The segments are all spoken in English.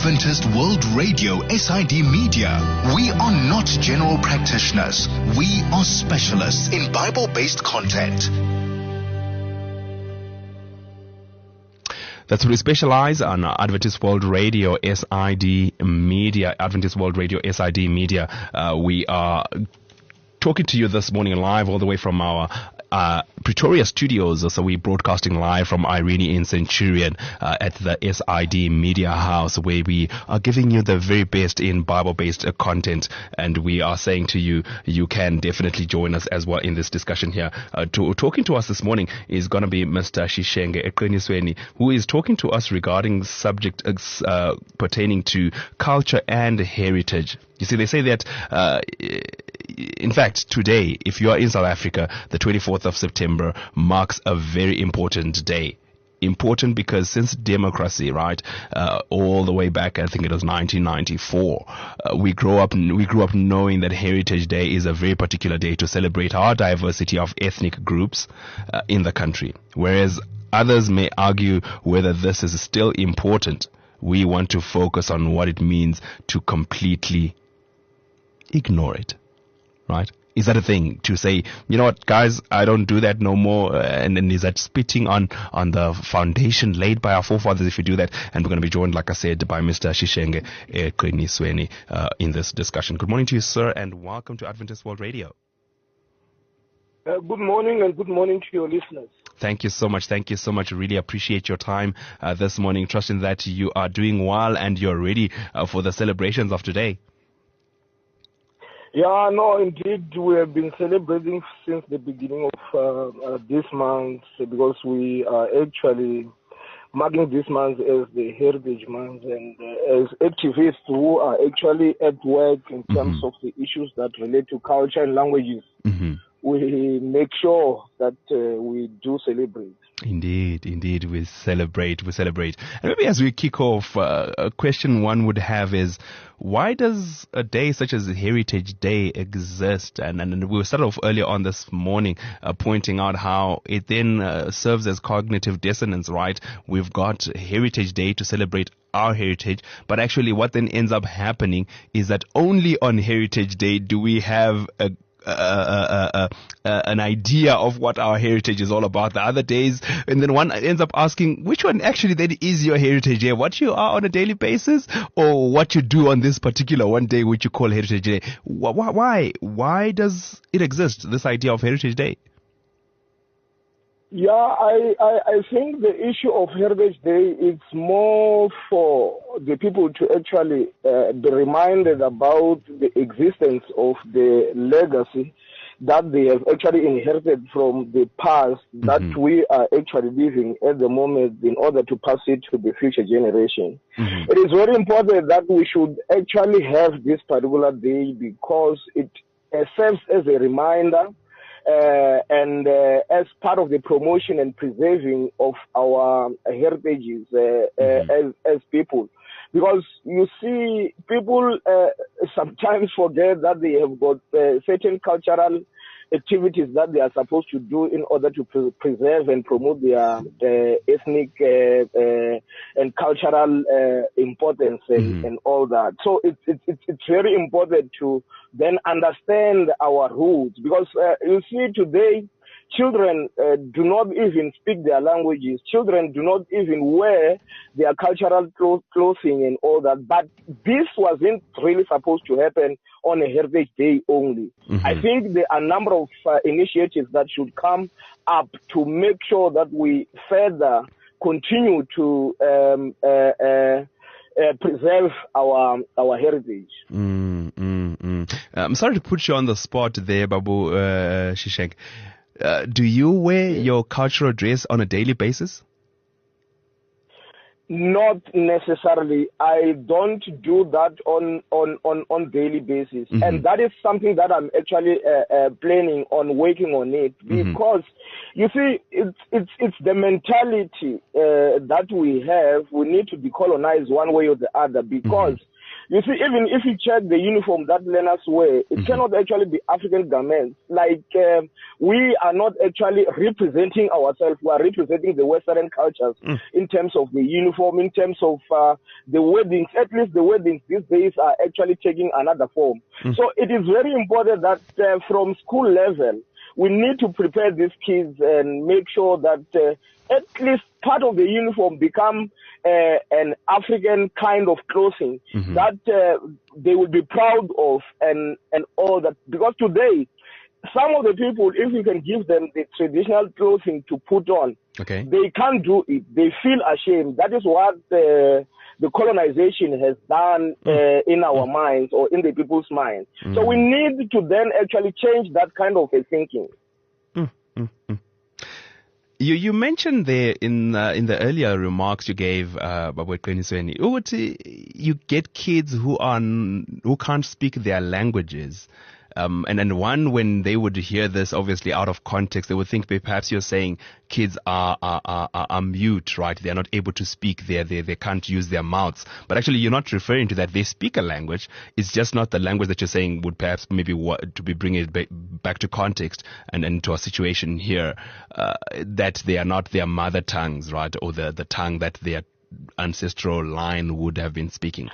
Adventist World Radio SID Media. We are not general practitioners. We are specialists in Bible-based content. That's what we specialize on Adventist World Radio SID Media. Adventist World Radio SID Media. We are talking to you this morning live all the way from our Pretoria studios. So we're broadcasting live from Irene in Centurion at the SID Media House, where we are giving you the very best in Bible-based content. And we are saying to you, you can definitely join us as well in this discussion here. Talking to us this morning is going to be Mr. Shishenge, who is talking to us regarding subject pertaining to culture and heritage. You see, they say that in fact, today, if you are in South Africa, the 24th of September marks a very important day. Important because since democracy, right, all the way back, I think it was 1994, we grew up knowing that Heritage Day is a very particular day to celebrate our diversity of ethnic groups in the country. Whereas others may argue whether this is still important, we want to focus on what it means to completely ignore it. Right? Is that a thing to say, you know what, guys, I don't do that no more? And then is that spitting on the foundation laid by our forefathers if you do that? And we're going to be joined, like I said, by Mr. Shishenge in this discussion. Good morning to you, sir, and welcome to Adventist World Radio. Good morning, and good morning to your listeners. Thank you so much. Thank you so much. Really appreciate your time this morning, trusting that you are doing well and you're ready for the celebrations of today. Yeah, no, indeed, we have been celebrating since the beginning of this month, because we are actually marking this month as the Heritage Month, and as activists who are actually at work in terms of the issues that relate to culture and languages, we make sure that we do celebrate. Indeed, we celebrate. And maybe as we kick off, a question one would have is, why does a day such as Heritage Day exist? And we started off earlier on this morning pointing out how it then serves as cognitive dissonance, right? We've got Heritage Day to celebrate our heritage, but actually what then ends up happening is that only on Heritage Day do we have an idea of what our heritage is all about. The other days, and then one ends up asking, which one actually then is your heritage day? What you are on a daily basis, or what you do on this particular one day which you call Heritage Day? Why does it exist, this idea of Heritage Day? Yeah, I think the issue of Heritage Day is more for the people to actually be reminded about the existence of the legacy that they have actually inherited from the past that we are actually living at the moment, in order to pass it to the future generation. It is very important that we should actually have this particular day, because it serves as a reminder and as part of the promotion and preserving of our heritages as people. Because you see, people sometimes forget that they have got certain cultural activities that they are supposed to do in order to preserve and promote their ethnic and cultural importance and all that. So it's very important to then understand our roots, because you see today, children do not even speak their languages. Children do not even wear their cultural clothing and all that. But this wasn't really supposed to happen on a Heritage Day only. I think there are a number of initiatives that should come up to make sure that we further continue to preserve our heritage. I'm sorry to put you on the spot there, Babu Shishenge. Do you wear your cultural dress on a daily basis? Not necessarily. I don't do that on daily basis, and that is something that I'm actually planning on working on it, because you see, it's the mentality that we have. We need to decolonize one way or the other, because You see, even if you check the uniform that learners wear, it cannot actually be African garments. Like, we are not actually representing ourselves. We are representing the Western cultures in terms of the uniform, in terms of the weddings. At least the weddings these days are actually taking another form. So it is very important that from school level, we need to prepare these kids and make sure that at least part of the uniform become an African kind of clothing that they will be proud of and all that. Because today, some of the people, if you can give them the traditional clothing to put on, they can't do it. They feel ashamed. That is what the colonization has done in our minds or in the people's minds. So we need to then actually change that kind of a thinking. You mentioned there in the earlier remarks you gave, you get kids who can't speak their languages. And one, when they would hear this, obviously out of context, they would think perhaps you're saying kids are mute, right? They're not able to speak. They can't use their mouths. But actually, you're not referring to that. They speak a language. It's just not the language that you're saying would perhaps maybe to be bringing it back to context and to a situation here, that they are not their mother tongues, right? Or the tongue that their ancestral line would have been speaking.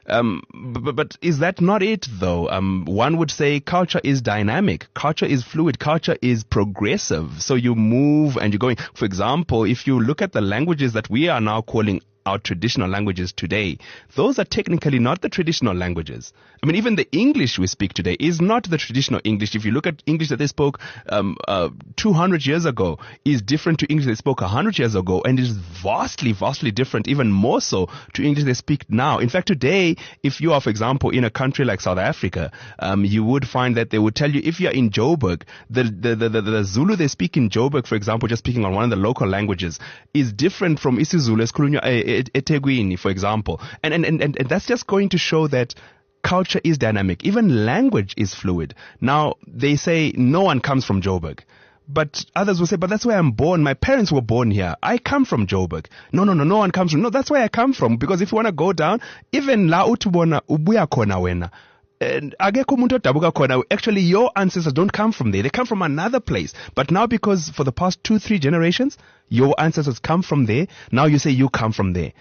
But is that not it, though? One would say culture is dynamic, culture is fluid, culture is progressive. So you move and you're going. For example, if you look at the languages that we are now calling our traditional languages today, those are technically not the traditional languages. I mean, even the English we speak today is not the traditional English. If you look at English that they spoke 200 years ago, is different to English they spoke 100 years ago, and is vastly, vastly different, even more so, to English they speak now. In fact, today, if you are, for example, in a country like South Africa, you would find that they would tell you, if you're in Joburg, the Zulu they speak in Joburg, for example, just speaking on one of the local languages, is different from isiZulu eThekwini, for example. And that's just going to show that culture is dynamic. Even language is fluid. Now, they say no one comes from Joburg. But others will say, but that's where I'm born. My parents were born here. I come from Joburg. No one comes from. No, that's where I come from. Because if you want to go down, even la utubona ubuya kona wena. Actually, your ancestors don't come from there. They come from another place. But now, because for the past 2-3 generations, your ancestors come from there, now you say you come from there.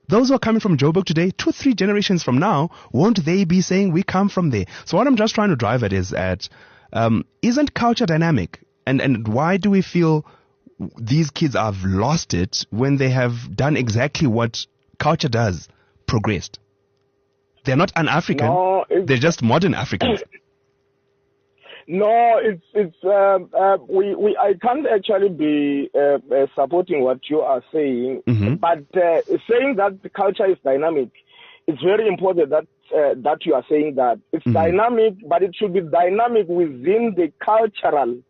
Those who are coming from Joburg today, 2-3 generations from now, won't they be saying we come from there? So what I'm just trying to drive at is isn't culture dynamic? And why do we feel these kids have lost it when they have done exactly what culture does, progressed? They're not un-African. No, they're just modern Africans. No, I can't actually be supporting what you are saying, but saying that the culture is dynamic, it's very important that you are saying that it's dynamic, but it should be dynamic within the cultural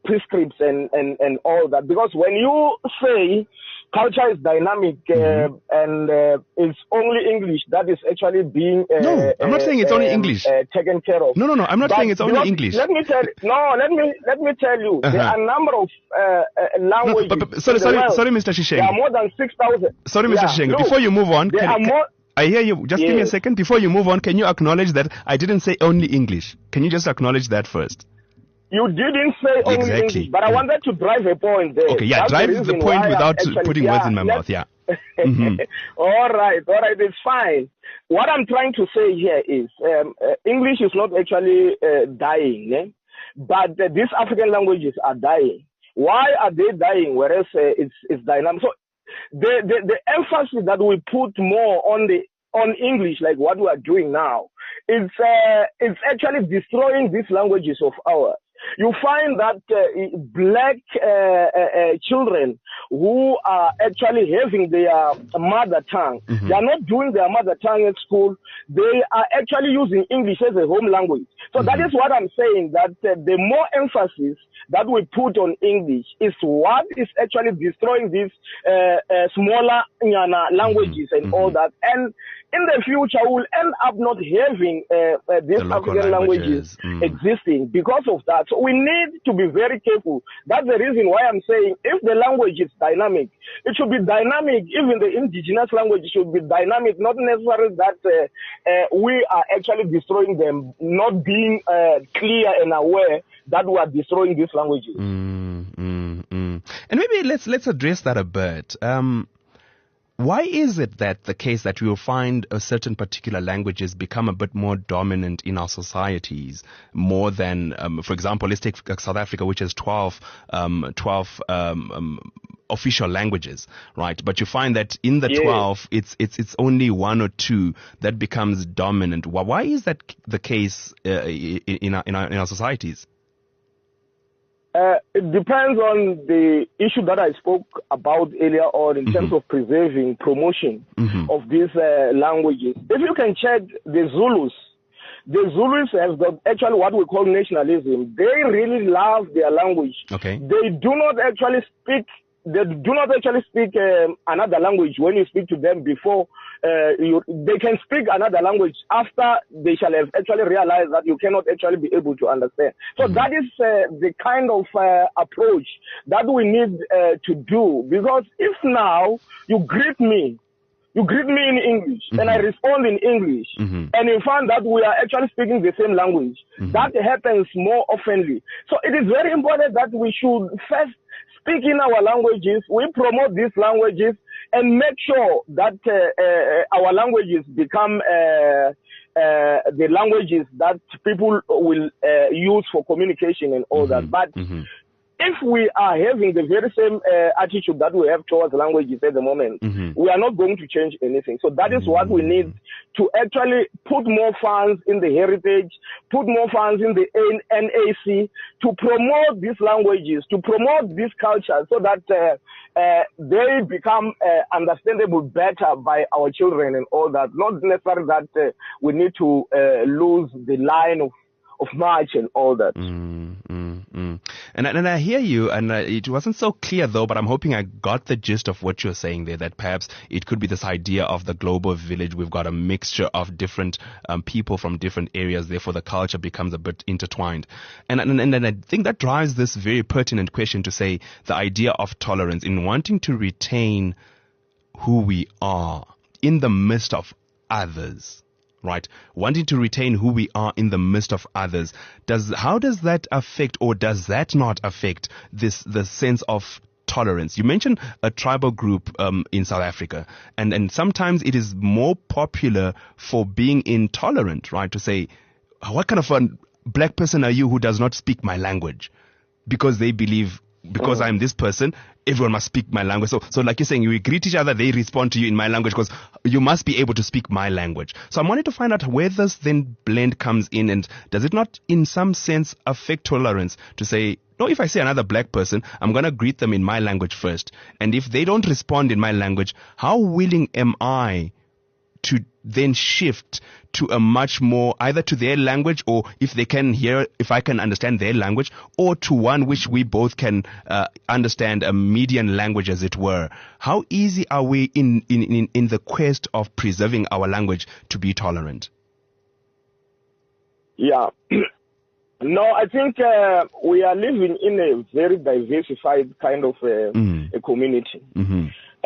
prescripts and all that. Because when you say culture is dynamic and it's only English that is actually being no, I'm not saying it's only English taken care of. No, I'm not saying it's only English. Let me tell you, there are a number of languages. No, sorry, Mr. Shishenge. There are more than 6,000. Sorry, Mr. Shishenge. Before you move on, I hear you. Just give me a second. Before you move on, can you acknowledge that I didn't say only English? Can you just acknowledge that first? You didn't say only English, but I wanted to drive a point there. Okay, yeah, drive the point without putting words in my mouth, yeah. All right, it's fine. What I'm trying to say here is English is not actually dying, but these African languages are dying. Why are they dying, whereas it's dynamic? So the emphasis that we put more on English, like what we are doing now, it's actually destroying these languages of ours. You find that black children who are actually having their mother tongue, they are not doing their mother tongue at school. They are actually using English as a home language. So that is what I'm saying, that the more emphasis that we put on English is what is actually destroying these smaller languages and all that. And in the future we'll end up not having these African languages existing because of that. So we need to be very careful. That's the reason why I'm saying if the language is dynamic, it should be dynamic. Even the indigenous language should be dynamic, not necessarily that we are actually destroying them, not being clear and aware that we are destroying these languages. And maybe let's address that a bit. Why is it that the case that we will find a certain particular languages become a bit more dominant in our societies more than, for example, let's take South Africa, which has 12 official languages, right? But you find that in the 12, it's only one or two that becomes dominant. Why is that the case in our societies? It depends on the issue that I spoke about earlier on in terms of preserving, promotion of these languages. If you can check the Zulus have got actually what we call nationalism. They really love their language. Okay. They do not actually speak another language when you speak to them before. They can speak another language after they shall have actually realized that you cannot actually be able to understand. So that is the kind of approach that we need to do. Because if now you greet me in English and I respond in English and you find that we are actually speaking the same language, that happens more oftenly. So it is very important that we should first speak in our languages, we promote these languages, and make sure that our languages become the languages that people will use for communication and all that. But if we are having the very same attitude that we have towards languages at the moment, we are not going to change anything. So that is what we need to actually put more funds in the heritage, put more funds in the NAC to promote these languages, to promote this culture so that they become understandable better by our children and all that. Not necessarily that we need to lose the line of march and all that. And I hear you, and it wasn't so clear though, but I'm hoping I got the gist of what you're saying there, that perhaps it could be this idea of the global village. We've got a mixture of different people from different areas, therefore the culture becomes a bit intertwined. And I think that drives this very pertinent question to say the idea of tolerance in wanting to retain who we are in the midst of others. Right, wanting to retain who we are in the midst of others. How does that affect, or does that not affect the sense of tolerance? You mentioned a tribal group in South Africa, and sometimes it is more popular for being intolerant, right? To say, what kind of a black person are you who does not speak my language? Because they believe, because I'm this person, everyone must speak my language. So like you're saying, you greet each other, they respond to you in my language because you must be able to speak my language. So I'm wanting to find out where this then blend comes in, and does it not in some sense affect tolerance to say, no, if I see another black person, I'm going to greet them in my language first. And if they don't respond in my language, how willing am I to then shift to a much more, either to their language, or if they can hear, if I can understand their language, or to one which we both can understand, a median language as it were. How easy are we in the quest of preserving our language to be tolerant? Yeah. No, I think we are living in a very diversified kind of a community.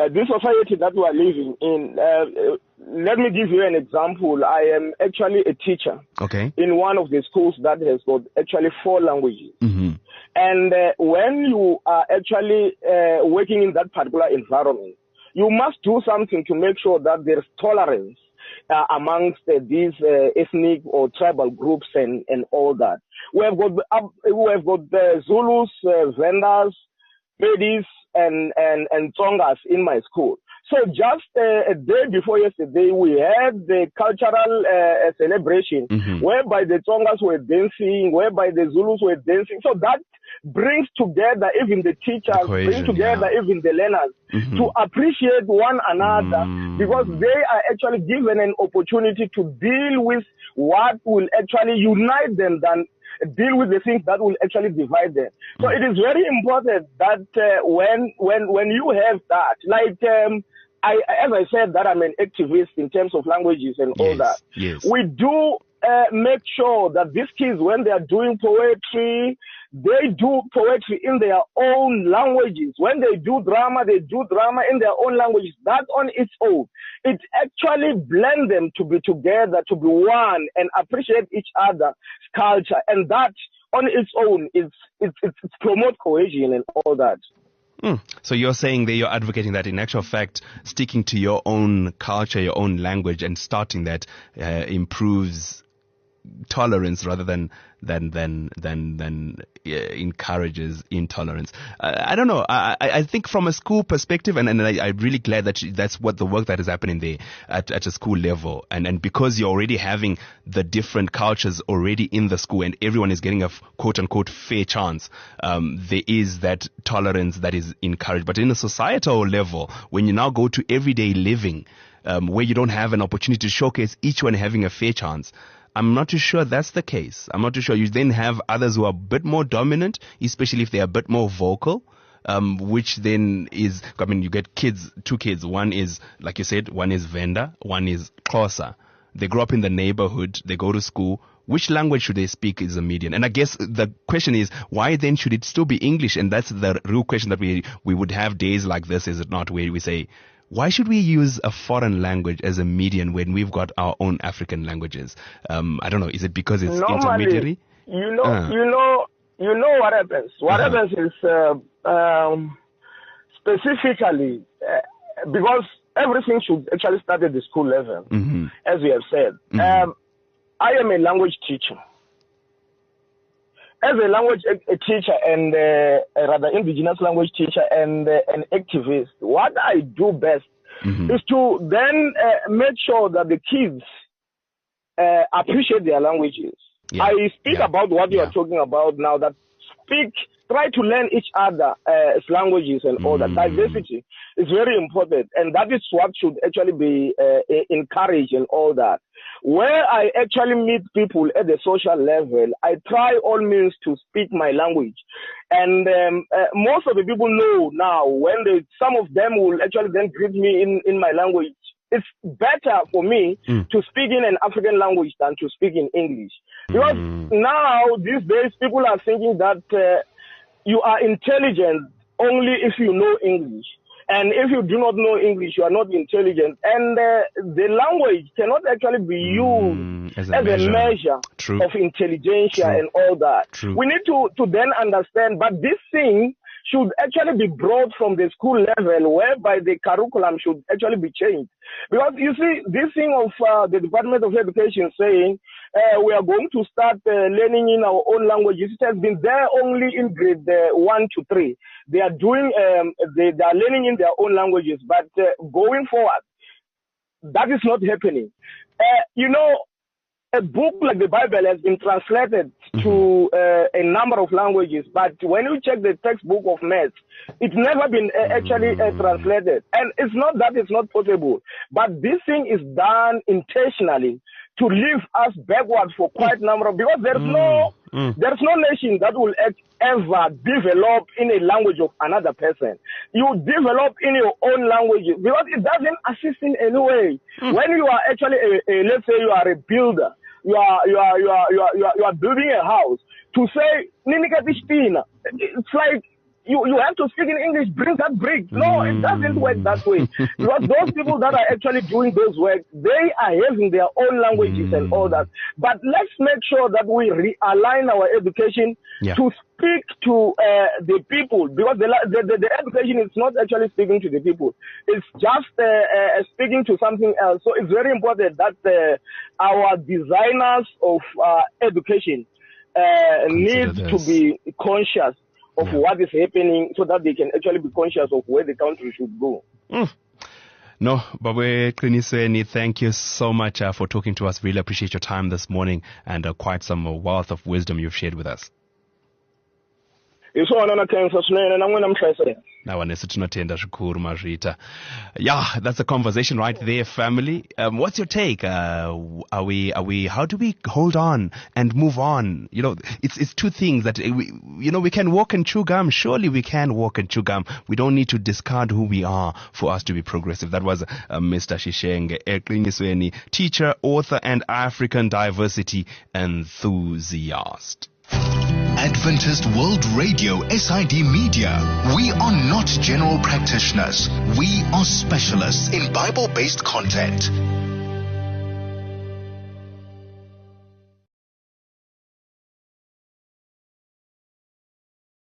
This society that we are living in, let me give you an example. I am actually a teacher in one of the schools that has got actually 4 languages. And when you are actually working in that particular environment, you must do something to make sure that there's tolerance amongst these ethnic or tribal groups and all that. We have got the Zulus, Vendas, Bedis, and Tsongas in my school. So just a day before yesterday, we had the cultural celebration whereby the Tsongas were dancing, whereby the Zulus were dancing. So that brings together even the teachers, brings together even the learners to appreciate one another, because they are actually given an opportunity to deal with what will actually unite them than deal with the things that will actually divide them. So it is very important that when you have that, like as I said, that I'm an activist in terms of languages and all that. Yes. We do make sure that these kids, when they are doing poetry, they do poetry in their own languages. When they do drama in their own languages. That on its own, it actually blends them to be together, to be one, and appreciate each other's culture. And that on its own, it's promote cohesion and all that. So you're saying that you're advocating that in actual fact, sticking to your own culture, your own language, and starting that improves tolerance rather than encourages intolerance. I don't know. I think from a school perspective, and I'm really glad that that's what the work that is happening there at a school level. And because you're already having the different cultures already in the school and everyone is getting a quote unquote fair chance, there is that tolerance that is encouraged. But in a societal level, when you now go to everyday living, where you don't have an opportunity to showcase each one having a fair chance, I'm not too sure that's the case. I'm not too sure. You then have others who are a bit more dominant, especially if they're a bit more vocal, which then is, I mean, you get two kids. One is, like you said, one is Venda, one is Xhosa. They grow up in the neighborhood, they go to school. Which language should they speak is a median? And I guess the question is, why then should it still be English? And that's the real question that we would have days like this, is it not, where we say, why should we use a foreign language as a median when we've got our own African languages? I don't know. Is it because it's intermediary? You know what happens. What happens is specifically because everything should actually start at the school level, as we have said. I am a language teacher. As a language teacher and rather indigenous language teacher and an activist, what I do best is to then make sure that the kids appreciate their languages. Yeah. I speak about what you are talking about now, that try to learn each other's languages and all that. Diversity is very important, and that is what should actually be encouraged and all that. Where I actually meet people at the social level, I try all means to speak my language. And most of the people know now, when some of them will actually then greet me in my language. It's better for me to speak in an African language than to speak in English. Because now, these days, people are thinking that you are intelligent only if you know English. And if you do not know English, you are not intelligent. And the language cannot actually be used as a measure of intelligentsia and all that. We need to then understand, but this thing should actually be brought from the school level, whereby the curriculum should actually be changed. Because you see, this thing of the Department of Education saying we are going to start learning in our own languages, it has been there only in grade 1 to 3. They are doing, they are learning in their own languages, but going forward, that is not happening. A book like the Bible has been translated to a number of languages, but when you check the textbook of maths, it's never been actually translated. And it's not that it's not possible, but this thing is done intentionally to leave us backward for quite a number of, because there's no nation that will ever develop in a language of another person. You develop in your own language because it doesn't assist in any way. When you are actually let's say you are a builder, you are building a house, to say it's like you have to speak in English, bring that brick. No, it doesn't work that way. Because those people that are actually doing those work, they are having their own languages and all that. But let's make sure that we realign our education to speak to the people, because the education is not actually speaking to the people. It's just speaking to something else. So it's very important that our designers of education need to be conscious of what is happening, so that they can actually be conscious of where the country should go. No, Babe Qinisweni, thank you so much for talking to us. Really appreciate your time this morning, and quite some wealth of wisdom you've shared with us. It's all on a cancer, and I'm going to try. Now, yeah, that's a conversation right there, family. What's your take? How do we hold on and move on? You know, it's two things that, we can walk and chew gum. Surely we can walk and chew gum. We don't need to discard who we are for us to be progressive. That was Mr. Shishenge, teacher, author, and African diversity enthusiast. Adventist World Radio SID Media. We are not general practitioners. We are specialists in Bible-based content.